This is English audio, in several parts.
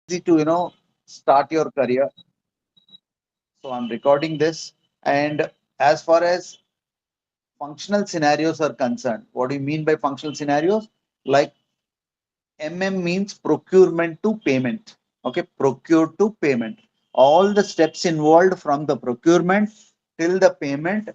easy to, start your career. So I'm recording this. And as far as functional scenarios are concerned, what do you mean by functional scenarios? Like MM means procurement to payment. Okay, procure to payment. All the steps involved from the procurement till the payment.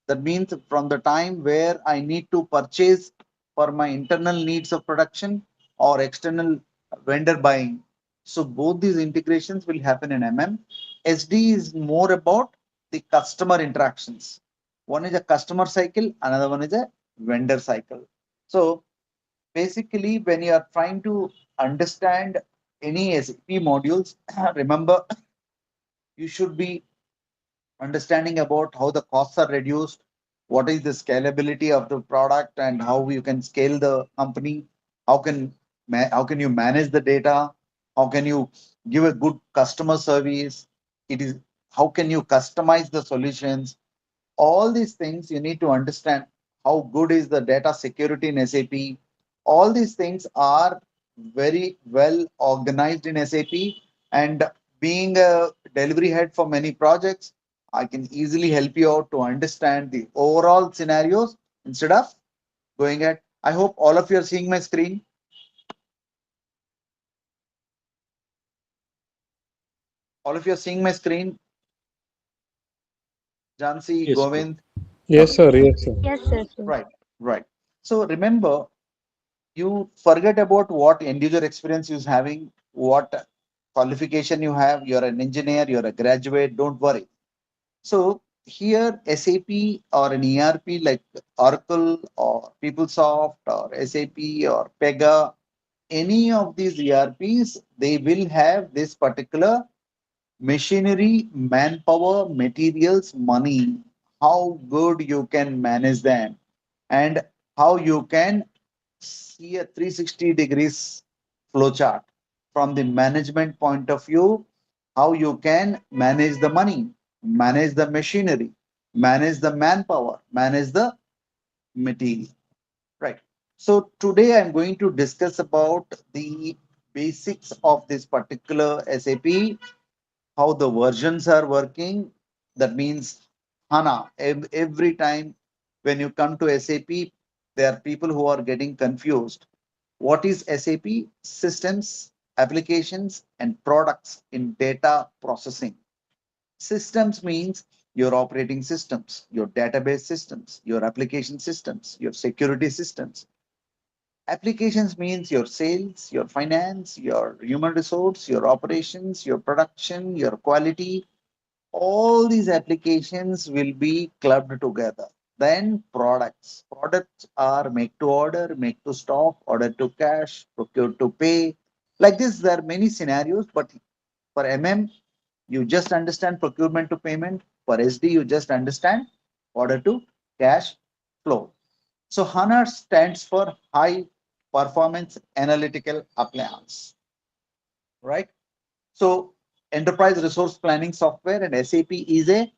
That means from the time where I need to purchase for my internal needs of production or external vendor buying. So both these integrations will happen in MM. SD is more about the customer interactions. One is a customer cycle, another one is a vendor cycle. So basically, when you are trying to understand any SAP modules, remember you should be understanding about how the costs are reduced, what is the scalability of the product, and how you can scale the company. How can how can you manage the data? How can you give a good customer service? It is how can you customize the solutions? All these things you need to understand how good is the data security in SAP. All these things are very well organized in SAP. And being a delivery head for many projects, I can easily help you out to understand the overall scenarios instead of going at. I hope all of you are seeing my screen. All of you are seeing my screen. Jansi, Yes, sir. Govind. Yes, Okay, sir. Yes, sir. Yes, sir. Sure. right, right. So remember, you forget about what end user experience is having, what qualification you have. You're an engineer, you're a graduate, don't worry. So here SAP or an ERP like Oracle or PeopleSoft or SAP or Pega, any of these ERPs, they will have this particular machinery, manpower, materials, money, how good you can manage them, and how you can see a 360 degrees flowchart from the management point of view, how you can manage the money, manage the machinery, manage the manpower, manage the material. Right. So today I'm going to discuss about the basics of this particular SAP, how the versions are working. That means HANA. Every time when you come to SAP, there are people who are getting confused. What is SAP? Systems, applications, and products in data processing. Systems means your operating systems, your database systems, your application systems, your security systems. Applications means your sales, your finance, your human resource, your operations, your production, your quality. All these applications will be clubbed together. Then products. Products are make to order, make to stock, order to cash, procure to pay. Like this, there are many scenarios, but for MM, you just understand procurement to payment. For SD, you just understand order to cash flow. So HANA stands for high performance analytical appliance, right? So enterprise resource planning software and SAP is a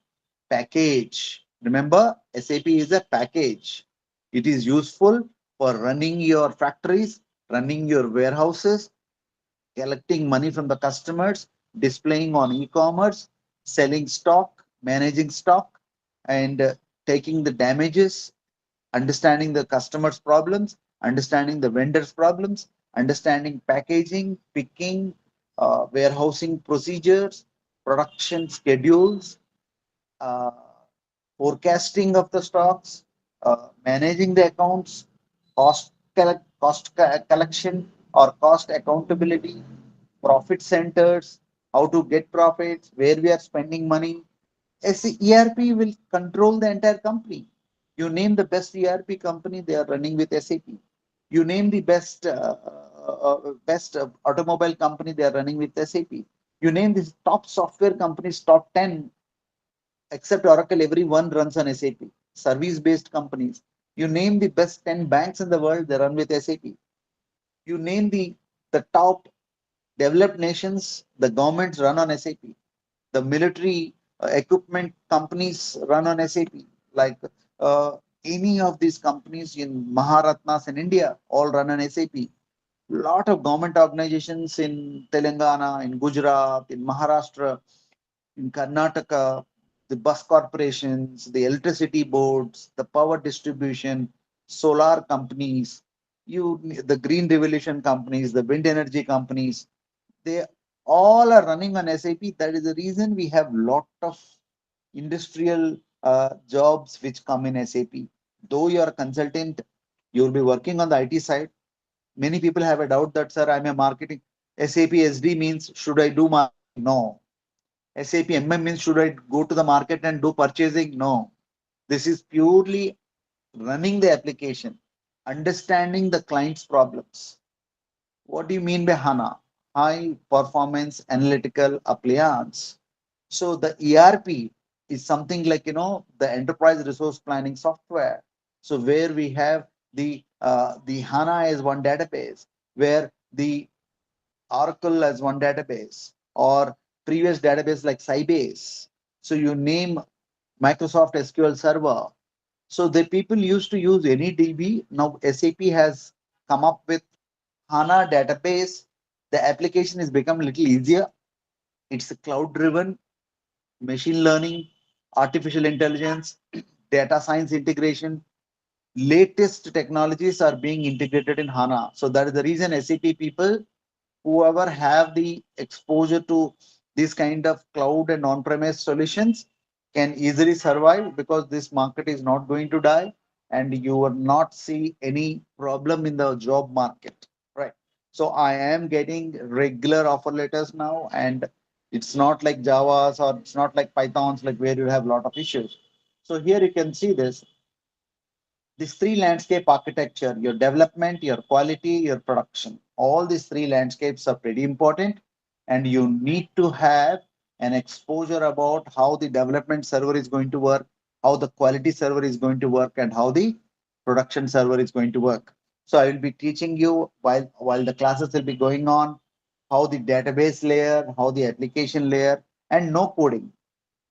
package. Remember, SAP is a package. It is useful for running your factories, running your warehouses, collecting money from the customers, displaying on e-commerce, selling stock, managing stock, and taking the damages, understanding the customer's problems, understanding the vendor's problems, understanding packaging, picking, warehousing procedures, production schedules, uh, forecasting of the stocks, managing the accounts, collection or cost accountability, profit centers, how to get profits, where we are spending money. As ERP will control the entire company. You name the best ERP company, they are running with SAP. You name the best automobile company, they are running with SAP. You name the top software companies, top 10, except Oracle, everyone runs on SAP. Service-based companies. You name the best 10 banks in the world, they run with SAP. You name the top developed nations, the governments run on SAP. The military equipment companies run on SAP. Like uh, any of these companies in Maharatnas in India all run on SAP. Lot of government organizations in Telangana, in Gujarat, in Maharashtra, in Karnataka, the bus corporations, the electricity boards, the power distribution, solar companies, the green revolution companies, the wind energy companies, they all are running on SAP. That is the reason we have lot of industrial jobs which come in SAP. Though you are a consultant, you'll be working on the IT side. Many people have a doubt that, sir, I'm a marketing. SAP SD means should I do marketing? No. SAP MM means should I go to the market and do purchasing? No. This is purely running the application, understanding the client's problems. What do you mean by HANA? High performance analytical appliance. So the ERP is something like, the enterprise resource planning software. So where we have the HANA as one database, where the Oracle as one database, or previous database like Sybase. So you name Microsoft SQL Server. So the people used to use any DB. Now SAP has come up with HANA database. The application has become a little easier. It's a cloud driven, machine learning, artificial intelligence, data science integration. Latest technologies are being integrated in HANA. So that is the reason SAP people, whoever have the exposure to this kind of cloud and on-premise solutions, can easily survive, because this market is not going to die and you will not see any problem in the job market, right? So I am getting regular offer letters now, and it's not like Javas, or it's not like Pythons, like where you have a lot of issues. So here you can see these three landscape architecture: your development, your quality, your production. All these three landscapes are pretty important, and you need to have an exposure about how the development server is going to work, how the quality server is going to work, and how the production server is going to work. So I will be teaching you while the classes will be going on, how the database layer, how the application layer, and no coding,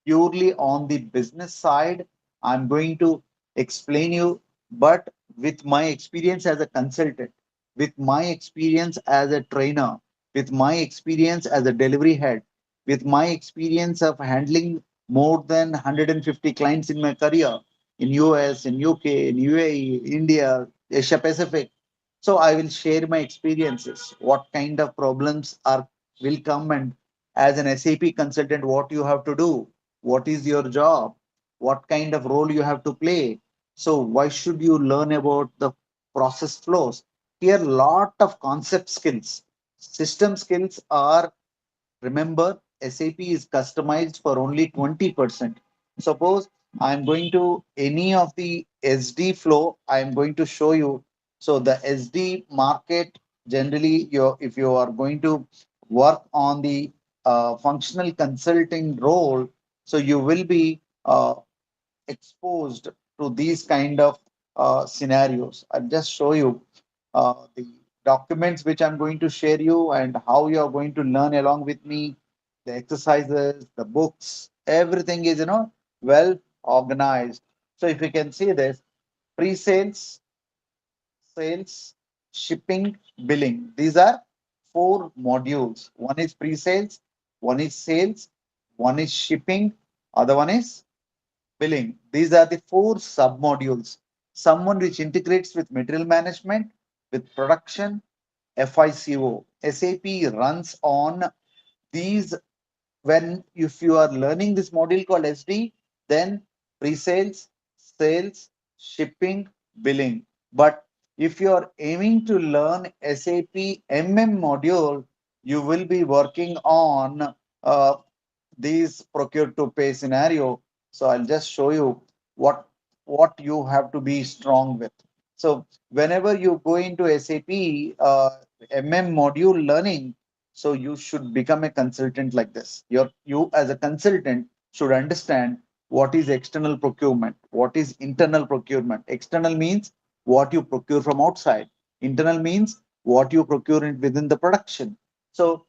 purely on the business side. I'm going to explain you, but with my experience as a consultant, with my experience as a trainer, with my experience as a delivery head, with my experience of handling more than 150 clients in my career in US, in UK, in UAE, India, Asia Pacific. So I will share my experiences, what kind of problems are will come, and as an SAP consultant, what you have to do, what is your job, what kind of role you have to play. So why should you learn about the process flows? Here, lot of concept skills. System skills are, remember, SAP is customized for only 20%. Suppose I'm going to any of the SD flow, I'm going to show you. So the SD market, generally, if you are going to work on the functional consulting role, so you will be exposed to these kind of scenarios. I'll just show you the documents which I'm going to share you, and how you are going to learn along with me. The exercises, the books, everything is, well organized. So if you can see this, pre-sales, sales, shipping, billing. These are four modules. One is pre-sales, one is sales, one is shipping, other one is billing. These are the four sub-modules. Someone which integrates with material management, with production, FICO. SAP runs on these. When if you are learning this module called SD, then pre-sales, sales, shipping, billing. But if you are aiming to learn SAP MM module, you will be working on these procure to pay scenario. So I'll just show you what you have to be strong with. So whenever you go into SAP MM module learning, so you should become a consultant like this. You as a consultant should understand what is external procurement, what is internal procurement. External means what you procure from outside. Internal means what you procure within the production. So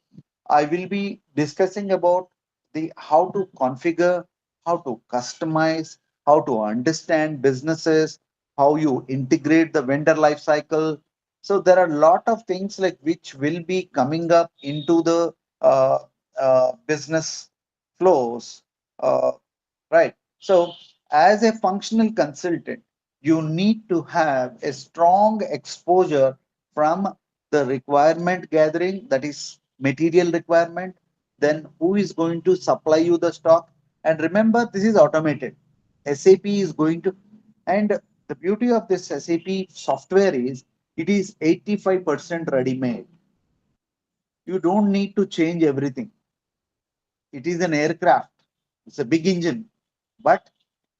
I will be discussing about the how to configure, how to customize, how to understand businesses, how you integrate the vendor life cycle, So there are a lot of things like which will be coming up into the uh, business flows, uh, right? So as a functional consultant, you need to have a strong exposure from the requirement gathering, that is material requirement, then who is going to supply you the stock. And remember, this is automated. SAP is going to, and the beauty of this SAP software is it is 85% ready made. You don't need to change everything. It is an aircraft, it's a big engine, but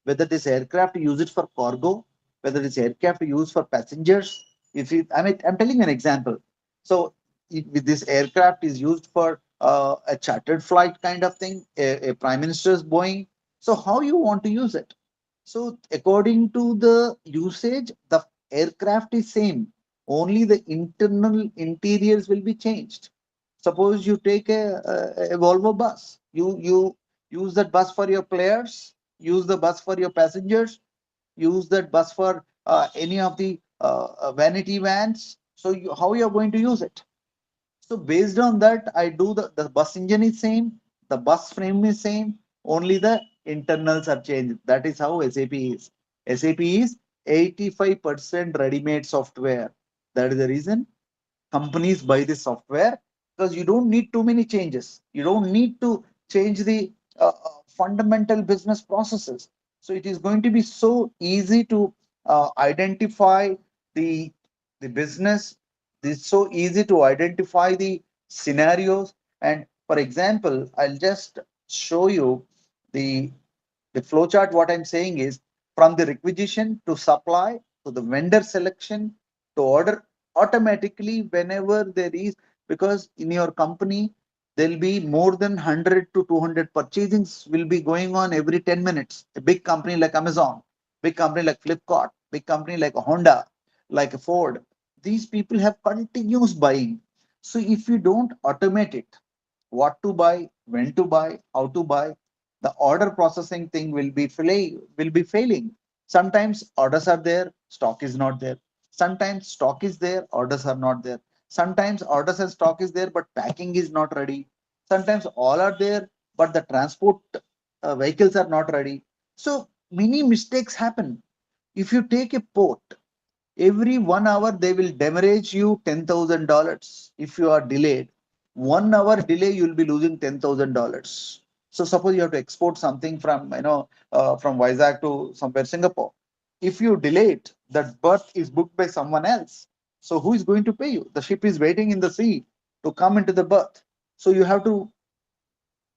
whether this aircraft use it for cargo, whether this aircraft used for passengers, if it, I mean, I'm telling you an example. So if this aircraft is used for a chartered flight kind of thing, a prime minister's Boeing, so how you want to use it? So according to the usage, the aircraft is same. Only the internal interiors will be changed. Suppose you take a Volvo bus. You use that bus for your players, use the bus for your passengers, use that bus for any of the vanity vans. So how you are going to use it? So based on that, I do the bus engine is same, the bus frame is same, only the internals are changed. That is how SAP is. SAP is 85% ready-made software. That is the reason companies buy this software, because you don't need too many changes. You don't need to change the fundamental business processes. So it is going to be so easy to identify the business. It's so easy to identify the scenarios. And for example, I'll just show you the flowchart. What I'm saying is, from the requisition to supply to the vendor selection to order, automatically whenever there is, because in your company there'll be more than 100 to 200 purchasings will be going on every 10 minutes. A big company like Amazon, big company like Flipkart, big company like Honda, like Ford, these people have continuous buying. So if you don't automate it, what to buy, when to buy, how to buy, the order processing thing will be failing. Sometimes orders are there, stock is not there. Sometimes stock is there, orders are not there. Sometimes orders and stock is there, but packing is not ready. Sometimes all are there, but the transport vehicles are not ready. So many mistakes happen. If you take a port, every 1 hour they will demurrage you $10,000. If you are delayed, 1 hour delay, you'll be losing $10,000. So suppose you have to export something from from Vizag to somewhere Singapore. If you delay it, that berth is booked by someone else. So who is going to pay you? The ship is waiting in the sea to come into the berth. So you have to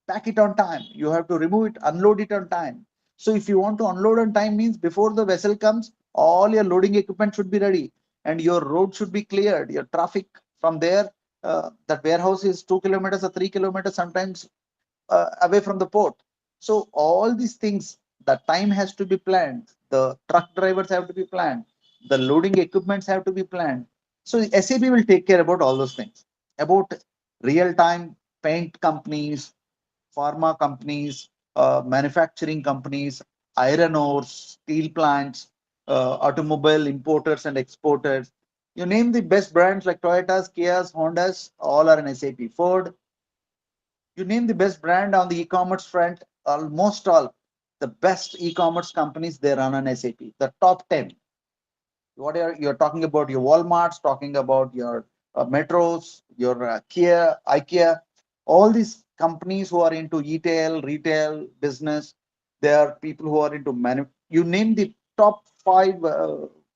pack it on time. You have to remove it, unload it on time. So if you want to unload on time, means before the vessel comes, all your loading equipment should be ready and your road should be cleared. Your traffic from there, that warehouse is 2 kilometers or 3 kilometers, sometimes away from the port. So all these things, the time has to be planned. The truck drivers have to be planned. The loading equipments have to be planned. So SAP will take care about all those things. About real time paint companies, pharma companies, manufacturing companies, iron ores, steel plants, automobile importers and exporters. You name the best brands like Toyotas, Kias, Hondas, all are in SAP. Ford, you name the best brand on the e-commerce front, almost all the best e-commerce companies, they run on SAP. The top 10, what are you're talking about, your Walmarts, talking about your Metros, your Kia, IKEA, all these companies who are into retail business, there are people who are into you name the top five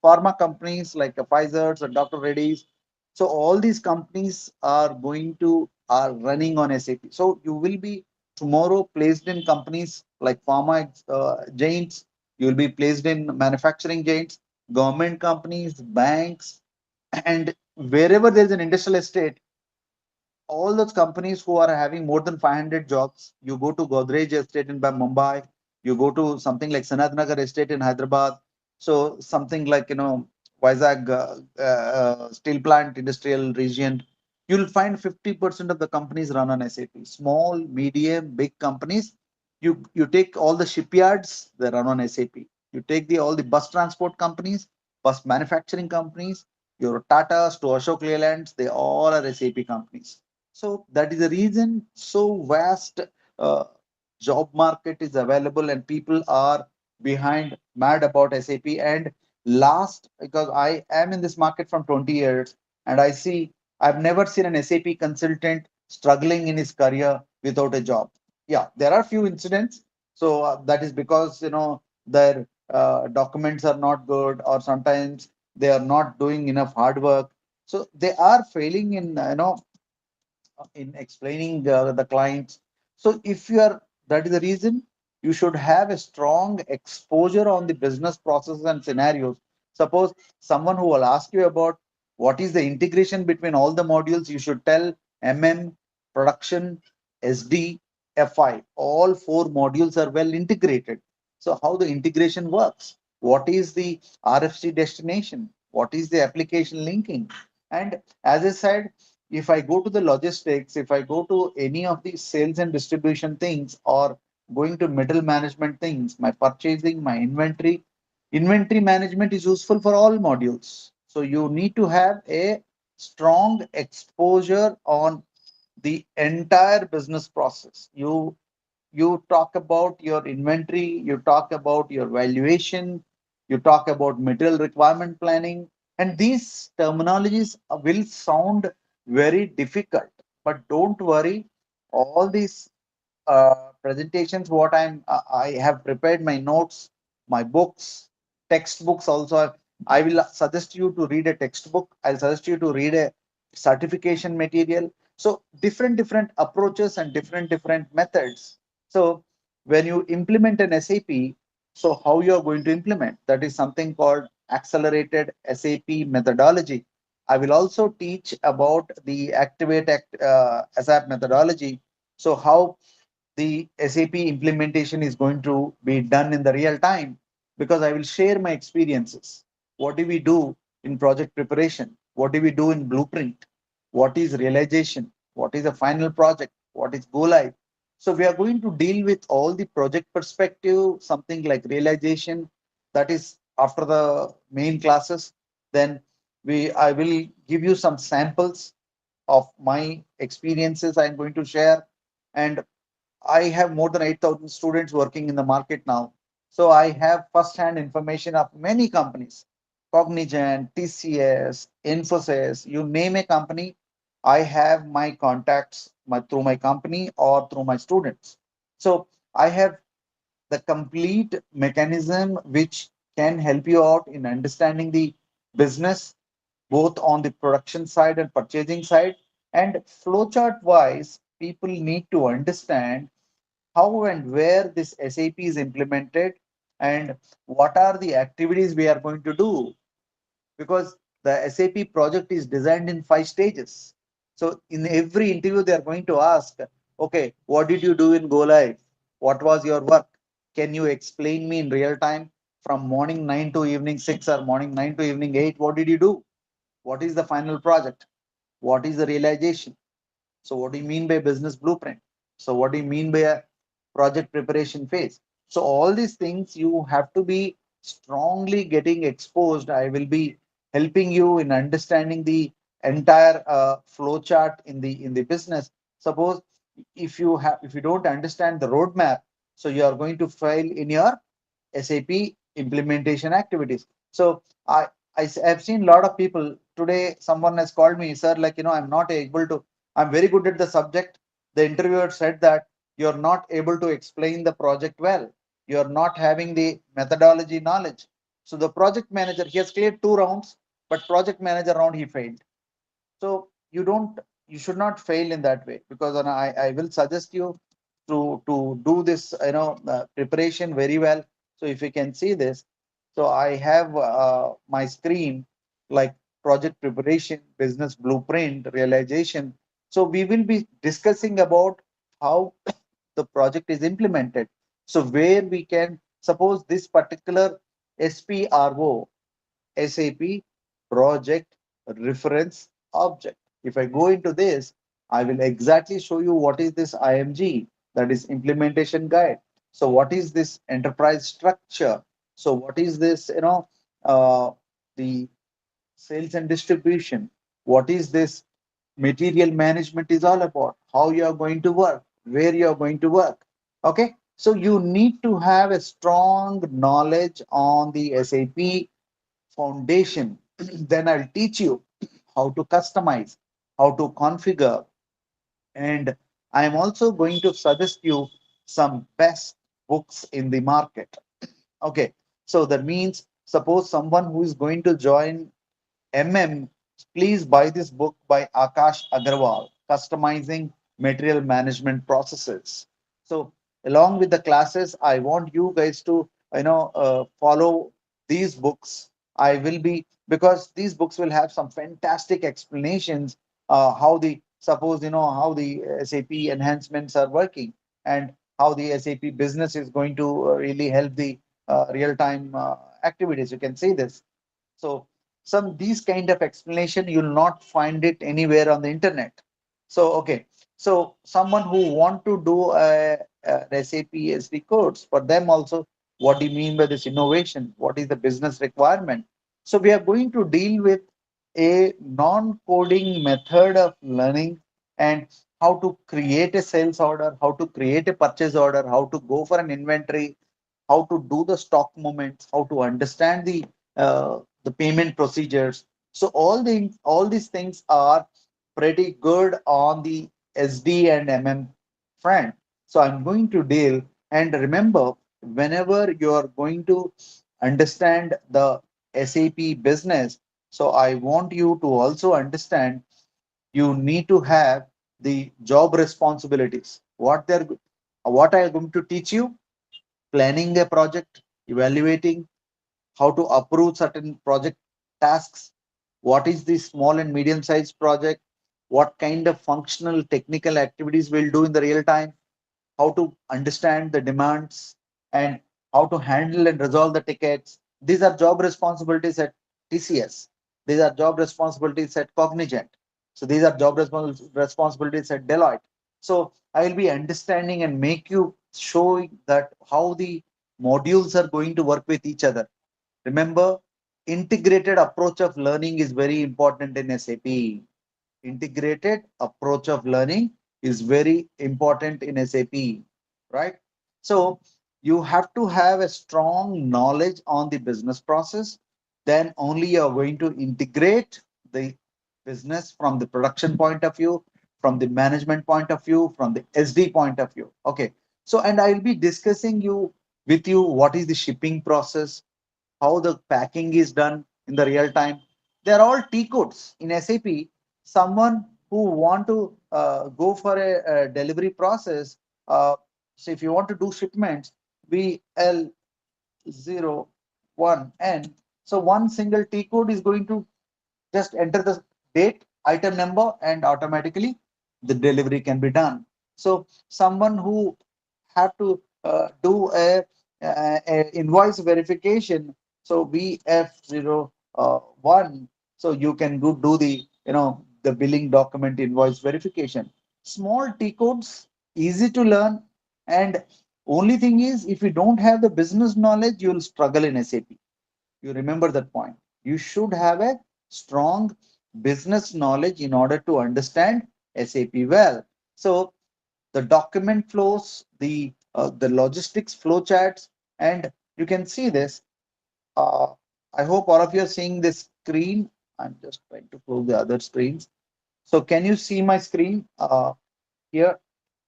pharma companies like Pfizer's or Dr. Reddy's. So all these companies are running on SAP. So you will be tomorrow placed in companies like pharma giants. You will be placed in manufacturing giants, government companies, banks, and wherever there's an industrial estate, all those companies who are having more than 500 jobs, you go to Godrej Estate in Mumbai, you go to something like Sanat Nagar Estate in Hyderabad, so something like, Vizag steel plant industrial region, you'll find 50% of the companies run on SAP. Small, medium, big companies. You take all the shipyards, they run on SAP. You take the all the bus transport companies, bus manufacturing companies. your Tatas to Ashok Leylands, they all are SAP companies. So that is the reason so vast uh, job market is available and people are behind mad about SAP. And last, because I am in this market from 20 years and I see I've never seen an SAP consultant struggling in his career without a job. Yeah, there are few incidents. So that is because their documents are not good, or sometimes they are not doing enough hard work. So they are failing in in explaining the clients. So if you are, that is the reason you should have a strong exposure on the business processes and scenarios. Suppose someone who will ask you about what is the integration between all the modules, you should tell MM, production, SD, FI. All four modules are well integrated. So how the integration works? What is the RFC destination? What is the application linking? And as I said, if I go to the logistics, if I go to any of these sales and distribution things, or going to middle management things, my purchasing, my inventory management is useful for all modules. So you need to have a strong exposure on the entire business process. You talk about your inventory, you talk about your valuation, you talk about material requirement planning, and these terminologies will sound very difficult. But don't worry, all these presentations, what I have prepared my notes, my books, textbooks also. I will suggest you to read a textbook. I'll suggest you to read a certification material. So different approaches and different methods. So when you implement an SAP, so how you are going to implement? That is something called accelerated SAP methodology. I will also teach about the ASAP methodology. So how the SAP implementation is going to be done in the real time, because I will share my experiences. What do we do in project preparation? What do we do in blueprint? What is realization? What is the final project? What is go live? So we are going to deal with all the project perspective, something like realization, that is after the main classes. Then I will give you some samples of my experiences I'm going to share. And I have more than 8,000 students working in the market now. So I have first-hand information of many companies, Cognizant, TCS, Infosys, you name a company, I have my contacts through my company or through my students. So I have the complete mechanism which can help you out in understanding the business, both on the production side and purchasing side. And flowchart wise, people need to understand how and where this SAP is implemented and what are the activities we are going to do, because the SAP project is designed in 5 stages. So in every interview, they are going to ask, okay, what did you do in Go Live? What was your work? Can you explain me in real time from morning 9 to evening 6 or morning 9 to evening 8? What did you do? What is the final project? What is the realization? So what do you mean by business blueprint? So what do you mean by a project preparation phase? So all these things you have to be strongly getting exposed. I will be helping you in understanding the entire flow chart in the business. Suppose if you don't understand the roadmap, so you are going to fail in your SAP implementation activities. So have seen a lot of people today. Someone has called me, sir, like, I'm not able to, I'm very good at the subject. The interviewer said that you're not able to explain the project well. You're not having the methodology knowledge. So the project manager, he has cleared 2 rounds, but project manager round he failed. So you should not fail in that way, because I will suggest you to do this preparation very well. So if you can see this, so I have my screen, like project preparation, business blueprint, realization. So we will be discussing about how the project is implemented. So where we can suppose this particular SPRO, SAP project reference object. If I go into this, I will exactly show you what is this IMG, that is implementation guide. So what is this enterprise structure? So what is this, uh, the sales and distribution. What is this material management is all about? How you are going to work, where you are going to work. Okay, so you need to have a strong knowledge on the SAP foundation. Then I'll teach you how to customize, how to configure, and I'm also going to suggest you some best books in the market. Okay, so that means suppose someone who is going to join MM, please buy this book by Akash Agarwal, Customizing Material Management Processes. So, along with the classes, I want you guys to, follow these books. I will be, because these books will have some fantastic explanations, how the, suppose, how the SAP enhancements are working, and how the SAP business is going to really help the real-time activities. You can see this. So some these kind of explanation you'll not find it anywhere on the internet. So okay, so someone who want to do a SAP SD codes, for them also, what do you mean by this innovation? What is the business requirement? So we are going to deal with a non-coding method of learning, and how to create a sales order, how to create a purchase order, how to go for an inventory, how to do the stock movements, how to understand the payment procedures. So all these things are pretty good on the SD and MM front. So I'm going to deal, and remember, whenever you are going to understand the SAP business, so I want you to also understand you need to have the job responsibilities. What I am going to teach you: planning a project, evaluating, how to approve certain project tasks, what is the small and medium sized project, what kind of functional technical activities we'll do in the real time, how to understand the demands, and how to handle and resolve the tickets. These are job responsibilities at TCS. These are job responsibilities at Cognizant. So these are responsibilities at Deloitte. So I will be understanding and make you show that how the modules are going to work with each other. Remember, integrated approach of learning is very important in SAP. Integrated approach of learning is very important in SAP, right? So you have to have a strong knowledge on the business process. Then only you are going to integrate the business from the production point of view, from the management point of view, from the SD point of view. Okay. So, and I'll be discussing with you what is the shipping process, how the packing is done in the real time. They're all T codes in SAP. Someone who want to go for a delivery process, so if you want to do shipments, VL01N. So one single T code is going to just enter the date, item number, and automatically the delivery can be done. So someone who have to do a invoice verification, so VF01, so you can go do the the billing document invoice verification. Small T codes, easy to learn, and only thing is, if you don't have the business knowledge, you'll struggle in SAP. You remember that point. You should have a strong business knowledge in order to understand SAP well. So the document flows, the logistics flow charts, and you can see this. Uh, I hope all of you are seeing this screen. I'm just trying to close the other screens. So can you see my screen here?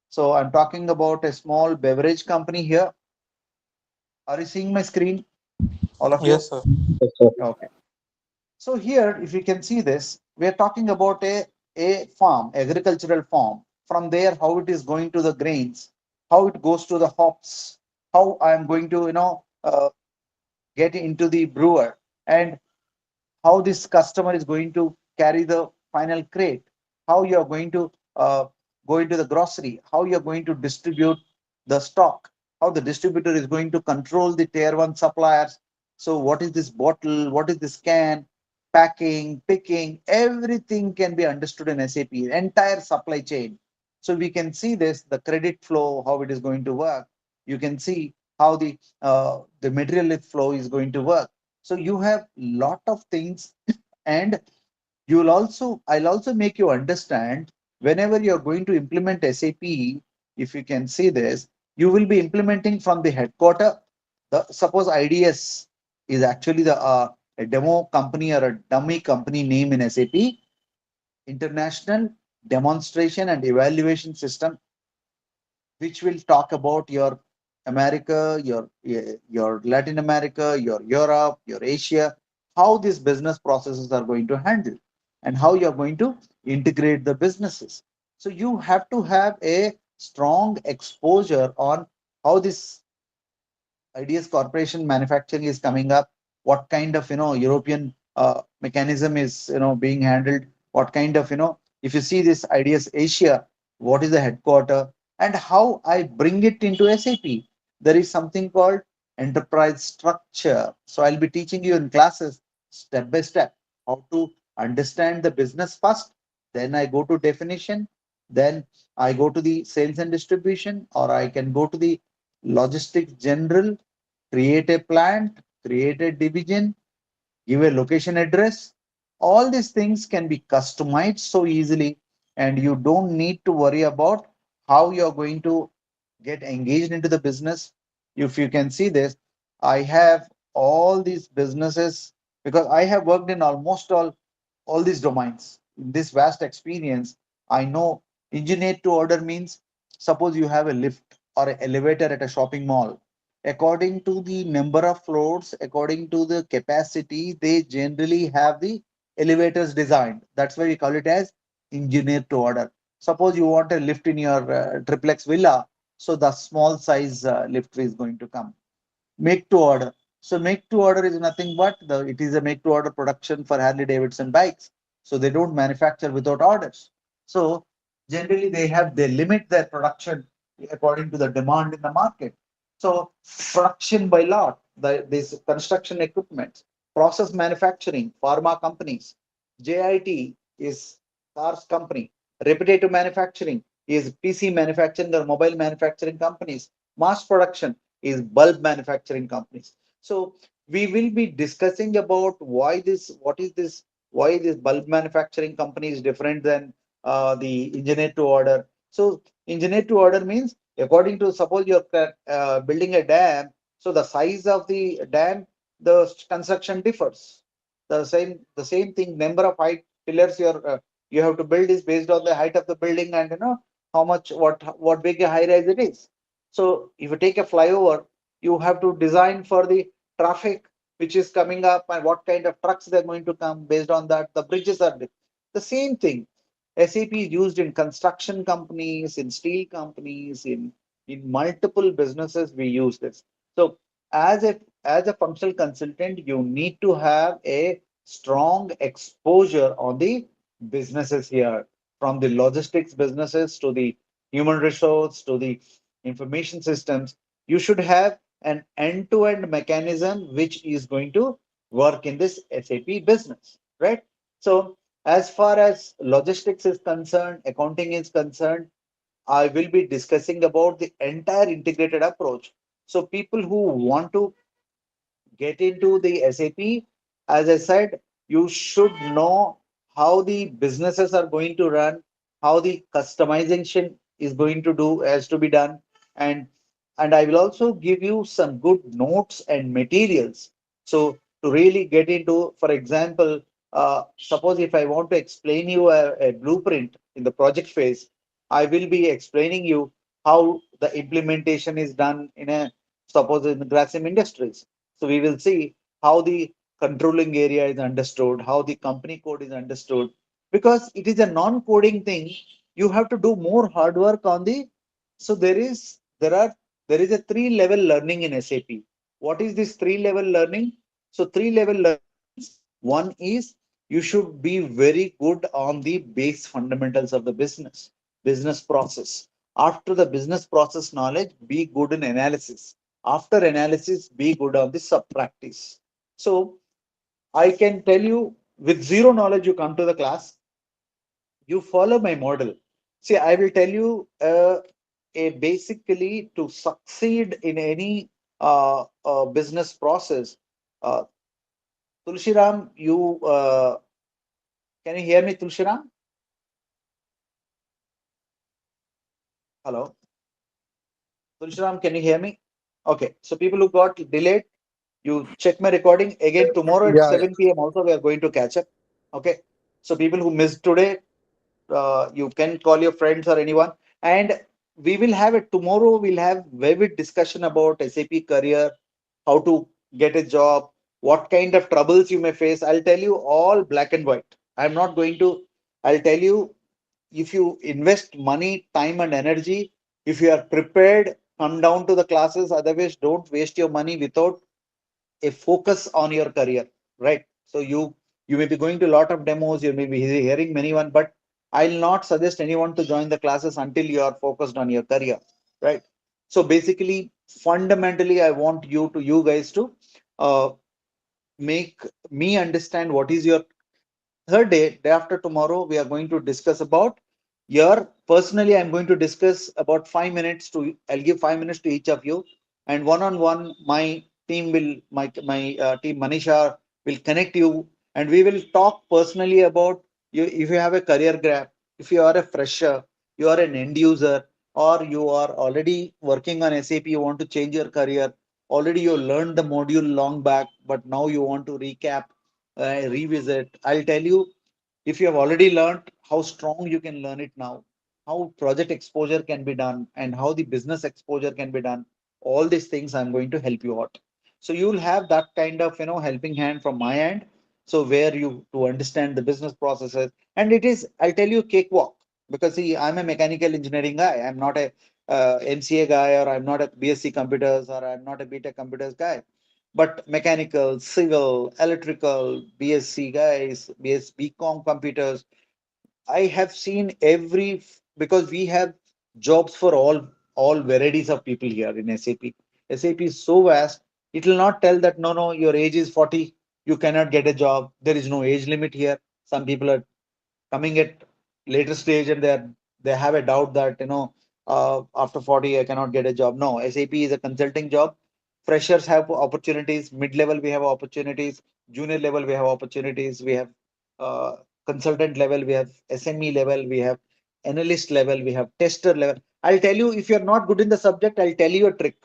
So I'm talking about a small beverage company here. Are you seeing my screen, all of you? Yes, sir. Okay. So here, if you can see this, we are talking about a farm, agricultural farm. From there, how it is going to the grains, how it goes to the hops, how I am going to, get into the brewer, and how this customer is going to carry the final crate, how you are going to go into the grocery, how you are going to distribute the stock, how the distributor is going to control the tier one suppliers. So, what is this bottle? What is this can? Packing, picking, everything can be understood in SAP, entire supply chain. So, we can see this the credit flow, how it is going to work. You can see how the material flow is going to work. So you have lot of things And I'll also make you understand whenever you're going to implement SAP, if you can see this, you will be implementing from the headquarter. Suppose IDS is actually a demo company or a dummy company name in SAP, International Demonstration and Evaluation System, which will talk about your America, your Latin America, your Europe, your Asia, how these business processes are going to handle and how you're going to integrate the businesses. So you have to have a strong exposure on how this IDS corporation manufacturing is coming up, what kind of European mechanism is being handled, what kind of if you see this IDS Asia, what is the headquarter, and how I bring it into SAP. There is something called enterprise structure. So I'll be teaching you in classes step by step how to understand the business first. Then I go to definition. Then I go to the sales and distribution, or I can go to the logistics general, create a plant, create a division, give a location address. All these things can be customized so easily, and you don't need to worry about how you're going to get engaged into the business. If you can see this, I have all these businesses because I have worked in almost all these domains. In this vast experience, I know engineer to order means suppose you have a lift or an elevator at a shopping mall. According to the number of floors, according to the capacity, they generally have the elevators designed. That's why we call it as engineer to order. Suppose you want a lift in your triplex villa, so the small size lift is going to come. Make to order. So make to order is nothing but it is a make to order production for Harley Davidson bikes. So they don't manufacture without orders. So generally they limit their production according to the demand in the market. So production by lot, this construction equipment, process manufacturing, pharma companies, JIT is cars company, repetitive manufacturing is PC manufacturing or mobile manufacturing companies, mass production is bulb manufacturing companies. So we will be discussing about why this bulb manufacturing company is different than the engineer to order. So engineer to order means according to suppose you're building a dam, so the size of the dam, the construction differs. The same thing, number of height pillars you have to build is based on the height of the building and how much what big a high rise it is. So if you take a flyover, you have to design for the traffic which is coming up and what kind of trucks they're going to come. Based on that, the bridges are the same thing. SAP is used in construction companies, in steel companies, in multiple businesses we use this. So as a functional consultant, you need to have a strong exposure on the businesses here, from the logistics businesses to the human resource to the information systems. You should have an end-to-end mechanism which is going to work in this SAP business, right? So as far as logistics is concerned, accounting is concerned, I will be discussing about the entire integrated approach. So people who want to get into the SAP, as I said, you should know how the businesses are going to run, how the customization is going to do has to be done, and I will also give you some good notes and materials. So to really get into, for example, suppose if I want to explain you a blueprint in the project phase, I will be explaining you how the implementation is done in a suppose in the Grasim Industries. So we will see how the controlling area is understood, how the company code is understood. Because it is a non-coding thing, you have to do more hard work on the. So there is a three-level learning in SAP. What is this three-level learning? So three-level learning means one is you should be very good on the base fundamentals of the business process. After the business process knowledge, be good in analysis. After analysis, be good on the sub practice. So I can tell you with zero knowledge, you come to the class, you follow my model. See, I will tell you a basically to succeed in any business process. Uh, Tulshiram, you Can you hear me, Tulshiram? Hello, Tulshiram, can you hear me? Okay, so people who got delayed, you check my recording again tomorrow at Yeah, yeah. 7 p.m. Also, we are going to catch up. Okay, so people who missed today, you can call your friends or anyone, and we will have it tomorrow. We'll have vivid discussion about SAP career, how to get a job, what kind of troubles you may face. I'll tell you all black and white. I'm not going to. I'll tell you, if you invest money, time, and energy, if you are prepared, come down to the classes. Otherwise, don't waste your money without a focus on your career, right? So you may be going to a lot of demos, you may be hearing many one, but I'll not suggest anyone to join the classes until you are focused on your career, right? So basically, fundamentally, I want you guys to uh, make me understand what is your third day after tomorrow. We are going to discuss about your personally. I'm going to discuss about 5 minutes to. I'll give 5 minutes to each of you, and one on one, my team will my team Manisha will connect you, and we will talk personally about you. If you have a career gap, if you are a fresher, you are an end user, or you are already working on SAP, you want to change your career. Already you learned the module long back, but now you want to recap, revisit. I'll tell you, if you have already learned, how strong you can learn it now, how project exposure can be done, and how the business exposure can be done. All these things I'm going to help you out. So you'll have that kind of helping hand from my end. So where you to understand the business processes, and it is, I'll tell you, cakewalk. Because see, I'm a mechanical engineering guy. I'm not a MCA guy, or I'm not a BSc computers, or I'm not a BTech computers guy, but mechanical, civil, electrical, BSc guys, BCom computers. I have seen because we have jobs for all varieties of people here in SAP. SAP is so vast. It will not tell that no, no, your age is 40, you cannot get a job. There is no age limit here. Some people are coming at later stage, and they have a doubt that after 40 I cannot get a job. No, SAP is a consulting job. Freshers have opportunities, mid level we have opportunities, junior level we have opportunities, we have uh, consultant level, we have SME level, we have analyst level, we have tester level. I'll tell you, if you're not good in the subject, I'll tell you a trick.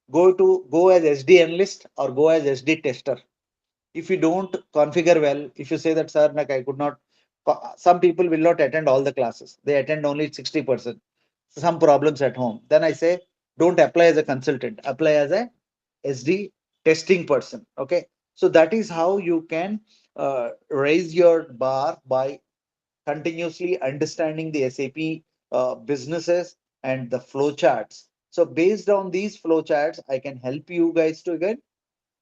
Go as SD analyst or go as SD tester. If you don't configure well, if you say that, sir, like I could not, some people will not attend all the classes, they attend only 60%, some problems at home, then I say, don't apply as a consultant, apply as a SD testing person. Okay, so that is how you can raise your bar by continuously understanding the SAP businesses and the flow charts. So based on these flow charts, I can help you guys to again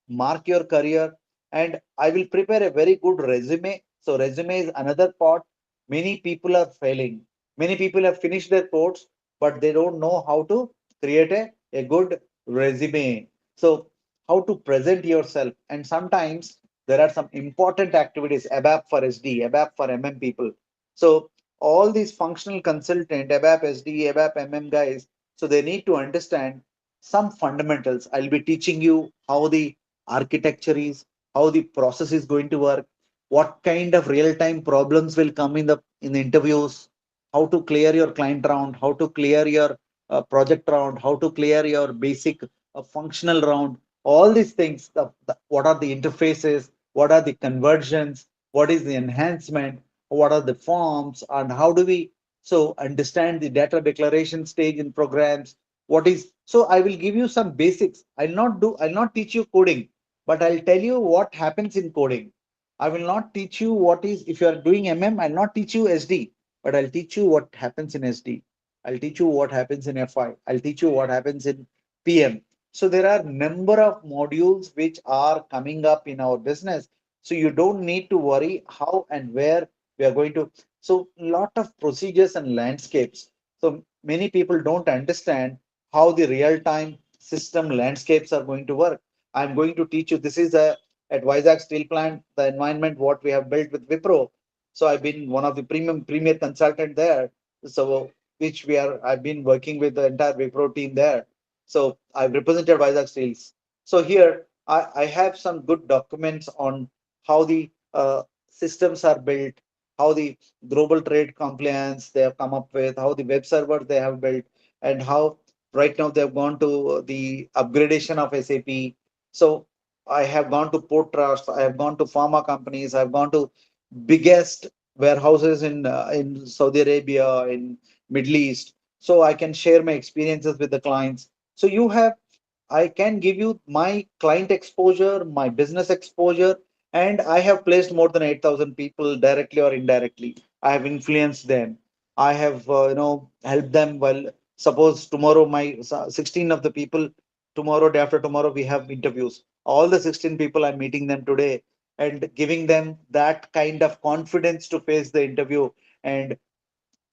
mark your career, and I will prepare a very good resume. So resume is another part. Many people are failing. Many people have finished their course, but they don't know how to create a good resume. So how to present yourself. And sometimes there are some important activities, ABAP for SD, ABAP for MM people. So all these functional consultant, ABAP SD, ABAP MM guys, so they need to understand some fundamentals. I'll be teaching you how the architecture is, how the process is going to work, what kind of real-time problems will come in the interviews, how to clear your client round, how to clear your project round, how to clear your basic functional round. All these things, what are the interfaces, what are the conversions, what is the enhancement, what are the forms, and how do we so understand the data declaration stage in programs. What is, so I will give you some basics. I'll not teach you coding, but I'll tell you what happens in coding. I will not teach you what is, if you are doing MM, I'll not teach you SD, but I'll teach you what happens in SD. I'll teach you what happens in FI. I'll teach you what happens in PM. So there are number of modules which are coming up in our business. So you don't need to worry how and where we are going to. So lot of procedures and landscapes. So many people don't understand how the real-time system landscapes are going to work. I'm going to teach you. This is a at Vizag Steel Plant, the environment what we have built with Wipro. So I've been one of the premier consultant there. So which I've been working with the entire Wipro team there. So I've represented Vizag Steels. So here I have some good documents on how the systems are built, how the global trade compliance they have come up with, how the web server they have built, and how right now they have gone to the upgradation of SAP. So I have gone to port trusts, I have gone to pharma companies, I have gone to biggest warehouses in Saudi Arabia, in Middle East. So I can share my experiences with the clients. So I can give you my client exposure, my business exposure, and I have placed more than 8,000 people directly or indirectly. I have influenced them. I have, helped them. Well, suppose tomorrow 16 of the people, tomorrow, day after tomorrow, we have interviews. All the 16 people, I'm meeting them today and giving them that kind of confidence to face the interview and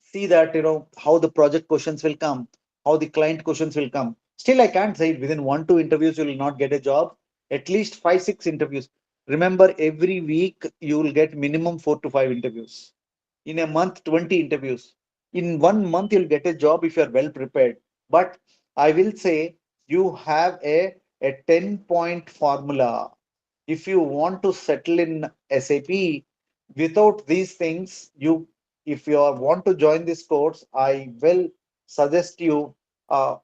see that how the project questions will come, how the client questions will come. Still I can't say within 1 2 interviews you will not get a job. At least 5 6 interviews. Remember, every week you will get minimum 4 to 5 interviews. In a month, 20 interviews. In 1 month you'll get a job if you're well prepared. But I will say you have a 10-point formula. If you want to settle in SAP, without these things, if you want to join this course, I will suggest you uh,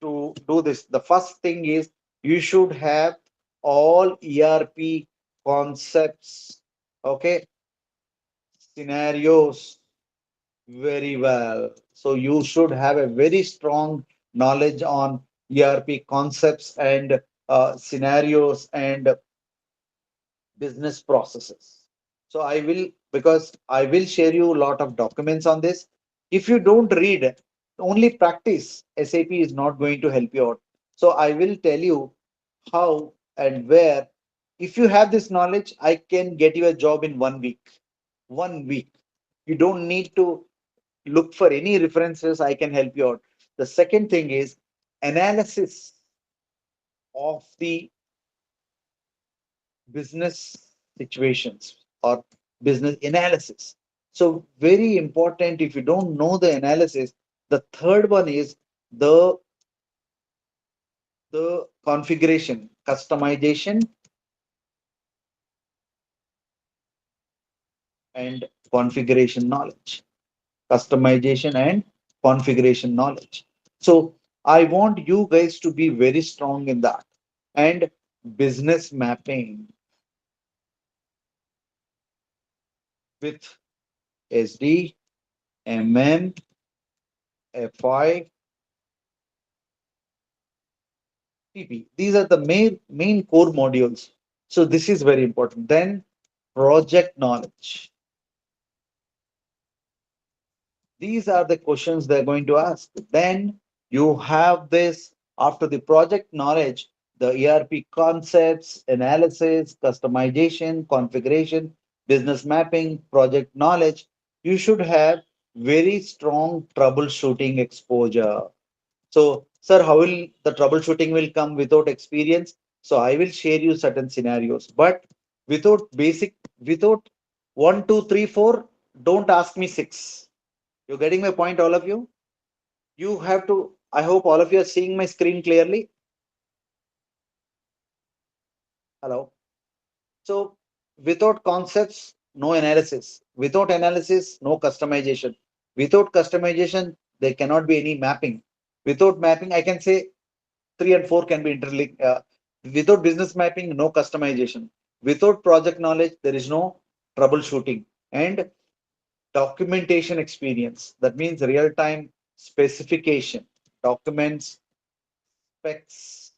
to do this. The first thing is you should have all ERP concepts, okay, scenarios very well. So you should have a very strong knowledge on ERP concepts and scenarios and business processes. So because I will share you a lot of documents on this. If you don't read, only practice, SAP is not going to help you out. So I will tell you how and where. If you have this knowledge, I can get you a job in 1 week. 1 week. You don't need to look for any references. I can help you out. The second thing is analysis of the business situations or business analysis. So very important. If you don't know the analysis, the third one is the the configuration, customization, and configuration knowledge. Customization and configuration knowledge. So I want you guys to be very strong in that. And business mapping with SD, MM, FI, PP. These are the main core modules. So this is very important. Then project knowledge. These are the questions they're going to ask. Then you have this after the project knowledge, the ERP concepts, analysis, customization, configuration, business mapping, project knowledge. You should have very strong troubleshooting exposure. So, sir, how will the troubleshooting will come without experience? So I will share you certain scenarios, but without 1 2 3 4, don't ask me six. You're getting my point, all of you? You have to, I hope all of you are seeing my screen clearly. Hello. So without concepts, no analysis. Without analysis, no customization. Without customization, there cannot be any mapping. Without mapping, I can say 3 and 4 can be interlinked. Without business mapping, no customization. Without project knowledge, there is no troubleshooting. And documentation experience. That means real time specification, documents, specs,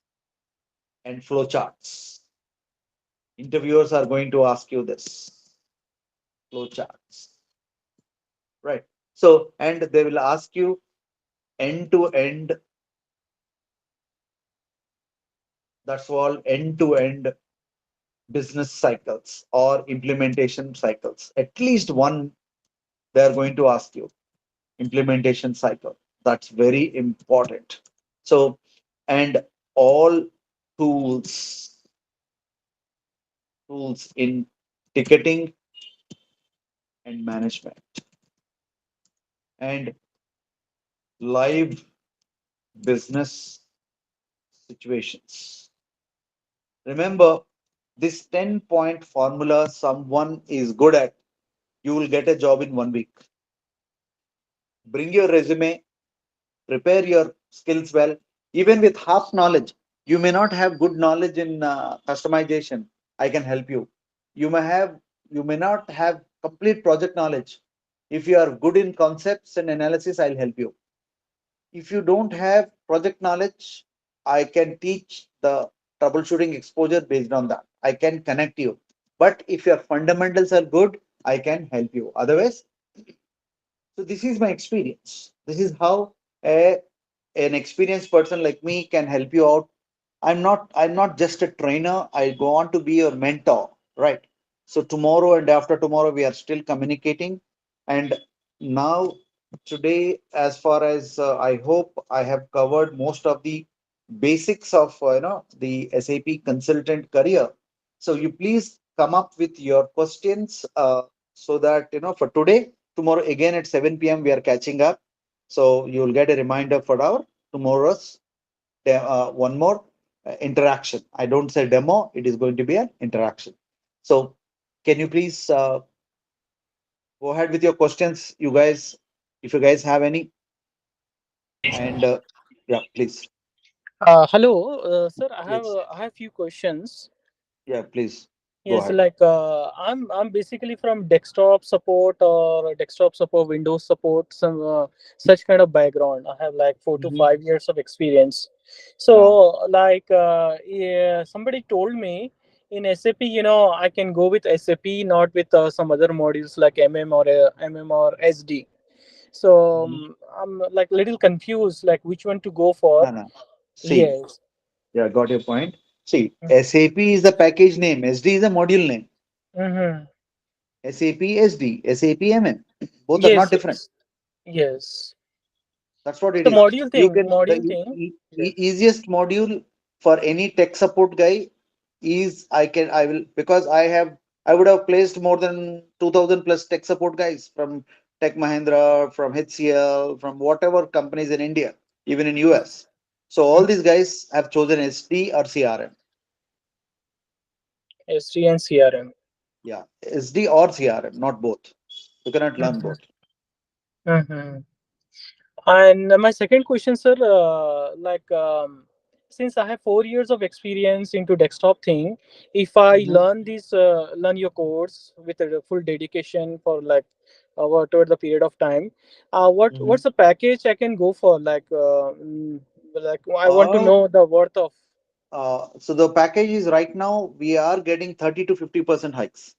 and flowcharts. Interviewers are going to ask you this flowcharts, right? So, and they will ask you end to end, that's all end to end business cycles or implementation cycles. At least one, they are going to ask you implementation cycle. That's very important. So, and all tools, tools in ticketing and management and live business situations. Remember, this 10-point formula someone is good at. you will get a job in 1 week. Bring your resume, prepare your skills well. Even with half knowledge, you may not have good knowledge in customization. I can help you. You may have, you may not have complete project knowledge. If you are good in concepts and analysis, I'll help you. If you don't have project knowledge, I can teach the troubleshooting exposure based on that. I can connect you. But if your fundamentals are good, I can help you. Otherwise, so this is my experience. This is how a, an experienced person like me can help you out. I'm not just a trainer. I go on to be your mentor, right? So tomorrow and after tomorrow we are still communicating. And now today, as far as I hope I have covered most of the basics of the SAP consultant career. So you please come up with your questions so that for today, tomorrow again at 7 p.m. we are catching up. So you will get a reminder for our tomorrow's one more interaction. I don't say demo, it is going to be an interaction. So can you please go ahead with your questions, you guys, if you guys have any, and yeah, please. Hello, sir. Yes. I have few questions. Yeah, please go Yes, ahead. like I'm basically from desktop support or desktop support, Windows support, some such kind of background. I have like four to Mhm. five years of experience. So, Yeah. like, yeah, somebody told me in SAP, I can go with SAP, not with some other modules like MM or SD. So Mhm. I'm like little confused, like which one to go for. No, no. See, Yes. yeah, got your point. See, SAP is the package name, SD is the module name. Mm-hmm. SAP SD, SAP MM, both are not Yes, different. yes, yes. That's what it The is. You can the module thing. Yes. easiest module for any tech support guy is I will because I would have placed more than 2000 plus tech support guys from Tech Mahindra, from HCL, from whatever companies in India, even in US. So all these guys have chosen SD or CRM. SD and CRM. Yeah, SD or CRM, not both. You cannot learn Mm-hmm. both. Mm-hmm. And my second question, sir, since I have 4 years of experience into desktop thing, if I Mhm, learn your course with a full dedication for like whatever the period of time, mhm. what's the package I can go for? Like I want to Uh, know the worth of. so the package is right now we are getting 30 to 50% hikes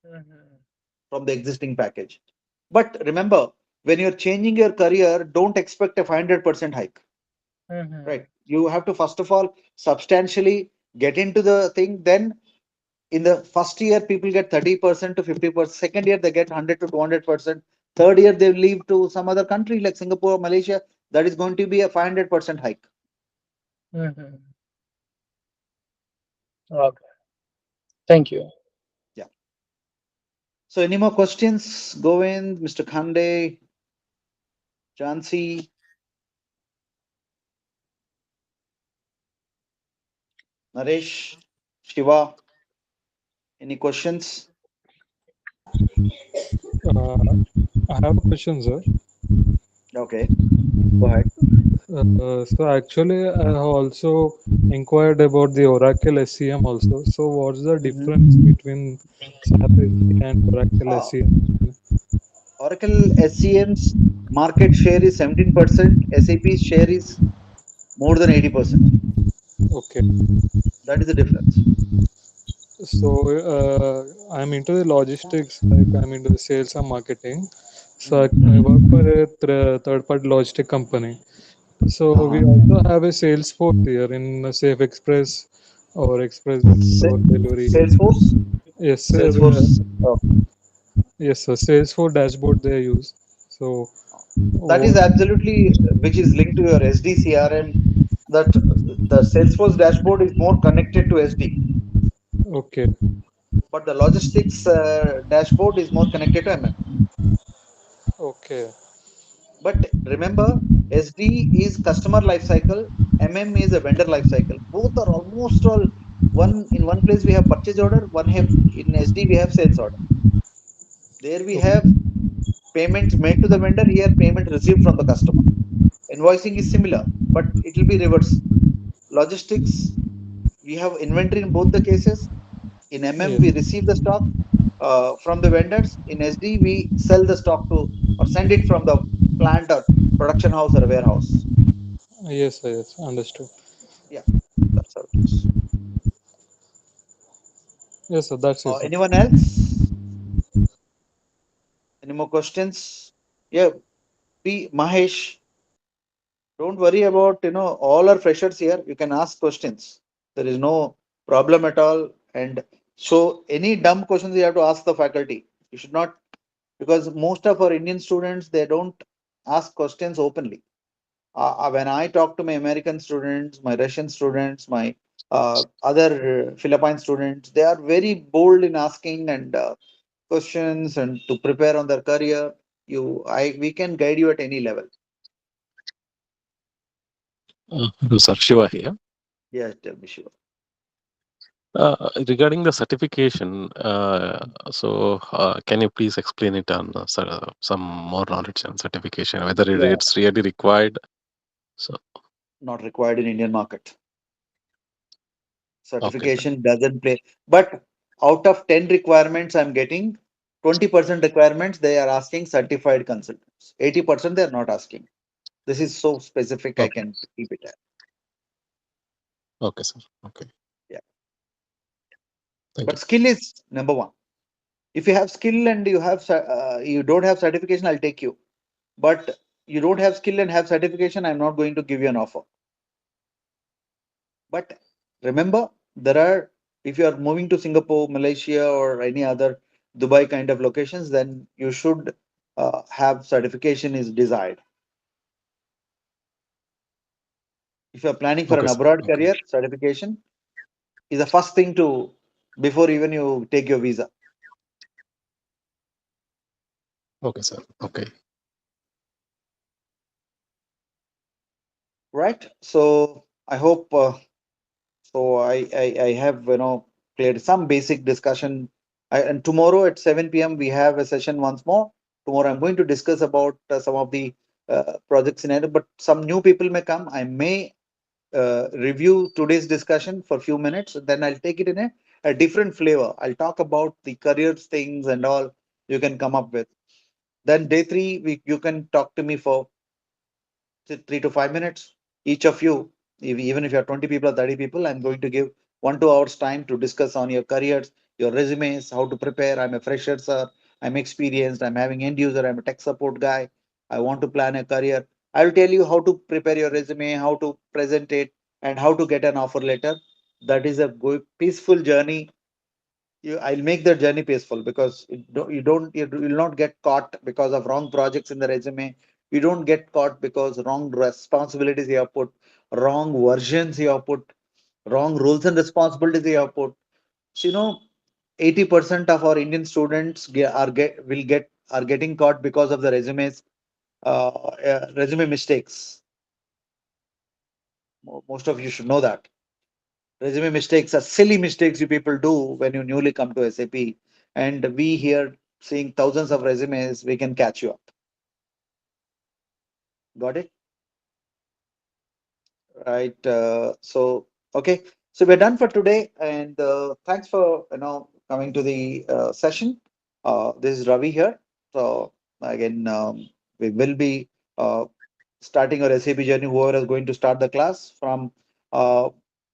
Mm-hmm. from the existing package. But remember, when you're changing your career, don't expect a 500% hike, Mm-hmm. right? You have to first of all substantially get into the thing. Then in the first year, people get 30% to 50%. Second year, they get 100 to 200%. Third year, they leave to some other country like Singapore, Malaysia. That is going to be a 500% hike. Mm-hmm. Okay. Thank you. Yeah. So any more questions? Govind, Mr. Khande, Jansi, Naresh, Shiva, any questions? Uh, I have a question, sir. Okay, go ahead. So actually, I have also inquired about the Oracle SCM also. So what's the Mhm. difference between SAP SD and Oracle Uh, SCM? Oracle SCM's market share is 17%, SAP's share is more than 80%. Okay. That is the difference. So I'm into the logistics, like I'm into the sales and marketing. So Mm. I work for a third-party logistic company. So we Uh-huh. also have a sales force here in Safe Express or Express or delivery. Salesforce? Yes, sir. Salesforce, Yes, sir. Salesforce dashboard they use. So, that oh, is absolutely which is linked to your SD CRM. That the Salesforce dashboard is more connected to SD, okay, but the logistics dashboard is more connected to MM. okay, But remember, SD is customer life cycle, MM is a vendor life cycle. Both are almost all one in one place. We have purchase order, one have in SD we have sales order. There we Okay. have payments made to the vendor, here payment received from the customer. Invoicing is similar, but it will be reverse. Logistics, we have inventory in both the cases. In MM, Yes. we receive the stock from the vendors. In SD, we sell the stock to or send it from the plant or production house or a warehouse. Yes, sir, yes. Understood. Yeah, that's how it is. Yes, sir. That's it, sir. Anyone else? Any more questions? Yeah, P. Mahesh, don't worry about, all our freshers here. You can ask questions. There is no problem at all. And so any dumb questions you have to ask the faculty. You should not, because most of our Indian students, they don't ask questions openly. When I talk to my American students, my Russian students, my other Philippine students, they are very bold in asking and questions and to prepare on their career. We can guide you at any level. Hello, sir. Shiva here. Yes, tell me, sure. Regarding the certification, can you please explain it on some more knowledge on certification, whether Yeah, it's really required? So, not required in Indian market. okay, sir. Certification doesn't play. But out of 10 requirements I'm getting, 20% requirements they are asking certified consultants. 80% they are not asking. This is so specific I Okay, can keep it at. okay, sir. Okay, Yeah. thank But you. skill is number one. If you have skill and you don't have certification, I'll take you. But you don't have skill and have certification, I'm not going to give you an offer. But remember, there are, if you are moving to Singapore, Malaysia, or any other Dubai kind of locations, then you should have certification is desired. If you are planning for an Okay, sir. abroad Okay, career, certification is the first thing to before even you take your visa, okay, sir. Okay, right? So I hope I have cleared some basic discussion. And tomorrow at 7 p.m. we have a session once more. Tomorrow I'm going to discuss about some of the projects in it, but some new people may come. I may review today's discussion for a few minutes, then I'll take it in a different flavor. I'll talk about the careers things and all you can come up with. Then day three, you can talk to me for say 3 to 5 minutes. Each of you, even if you are 20 people or 30 people, I'm going to give 1 2 hours time to discuss on your careers, your resumes, how to prepare. I'm a fresher, sir. I'm experienced. I'm having end user. I'm a tech support guy. I want to plan a career. I will tell you how to prepare your resume, how to present it, and how to get an offer letter. That is a good, peaceful journey. I'll make the journey peaceful because you will not get caught because of wrong projects in the resume. You don't get caught because wrong responsibilities you have put, wrong versions you have put, wrong rules and responsibilities you have put. So 80% of our Indian students are getting caught because of the resume mistakes. Most of you should know that. Resume mistakes are silly mistakes you people do when you newly come to SAP. And we here seeing thousands of resumes, we can catch you up. Got it? Right. Okay. So we're done for today. And thanks for coming to the session. This is Ravi here. So again, we will be starting our SAP journey. Whoever is going to start the class from uh,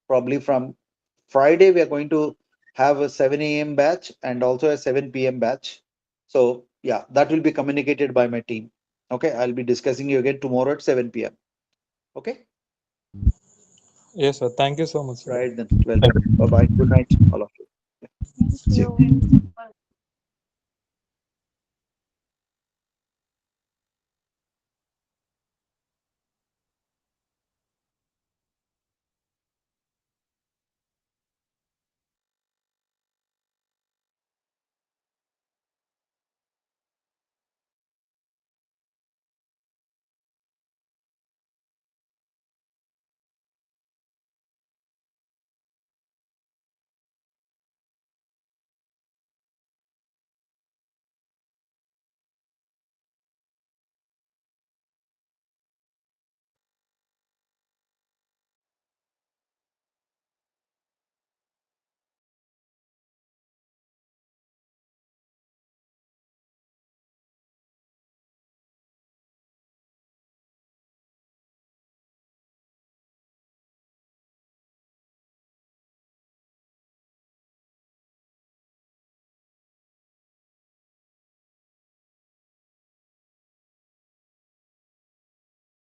probably from Friday, we are going to have a 7 a.m. batch and also a 7 p.m. batch. So yeah, that will be communicated by my team. Okay, I'll be discussing you again tomorrow at 7 p.m. Okay, Yes, sir. Thank you so much, sir. right then. Welcome. Bye bye. Good night, all of you. Thank See you. you.